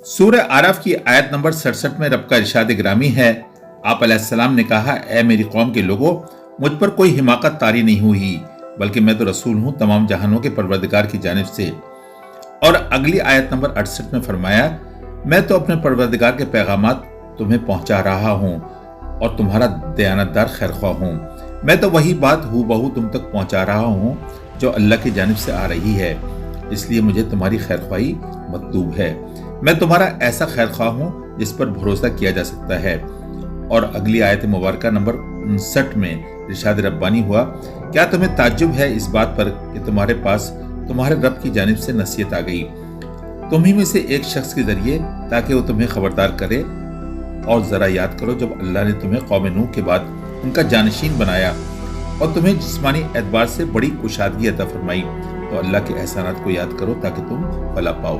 सूरह आराफ की आयत नंबर 67 में रब का इरशाद ग्रामी है, आप अलैहिस्सलाम ने कहा, ए मेरी कौम के लोगों, मुझ पर कोई हिमाकत तारी नहीं हुई, बल्कि मैं तो रसूल हूं तमाम जहानों के परवरदिगार की जानिब से। और अगली आयत नंबर 68 में फरमाया, मैं तो अपने परवरदिगार के पैगामात तुम्हें पहुंचा रहा हूं और तुम्हारा दयानतदार खैरख्वाह हूं। मैं तो वही बात हूबहू तुम तक पहुंचा रहा हूं जो अल्लाह की जानिब से आ रही है, इसलिए मुझे तुम्हारी खैरख्वाही मतलूब है। मैं तुम्हारा ऐसा खैरख्वाह हूं जिस पर भरोसा किया जा सकता है। और अगली आयत मुबारका नंबर 59 में इरशाद रब्बानी हुआ, क्या तुम्हें ताज्जुब है इस बात पर कि तुम्हारे पास तुम्हारे रब की जानिब से नसीहत आ गई, तुम ही में से एक शख्स के जरिए, ताकि वो तुम्हें खबरदार करे। और जरा याद करो जब अल्लाह ने तुम्हें कौम नूह के बाद उनका जानशीन बनाया और तुम्हें जिस्मानी एतबार से बड़ी कुशादगी अता फरमाई, तो अल्लाह के एहसानात को याद करो ताकि तुम फला पाओ।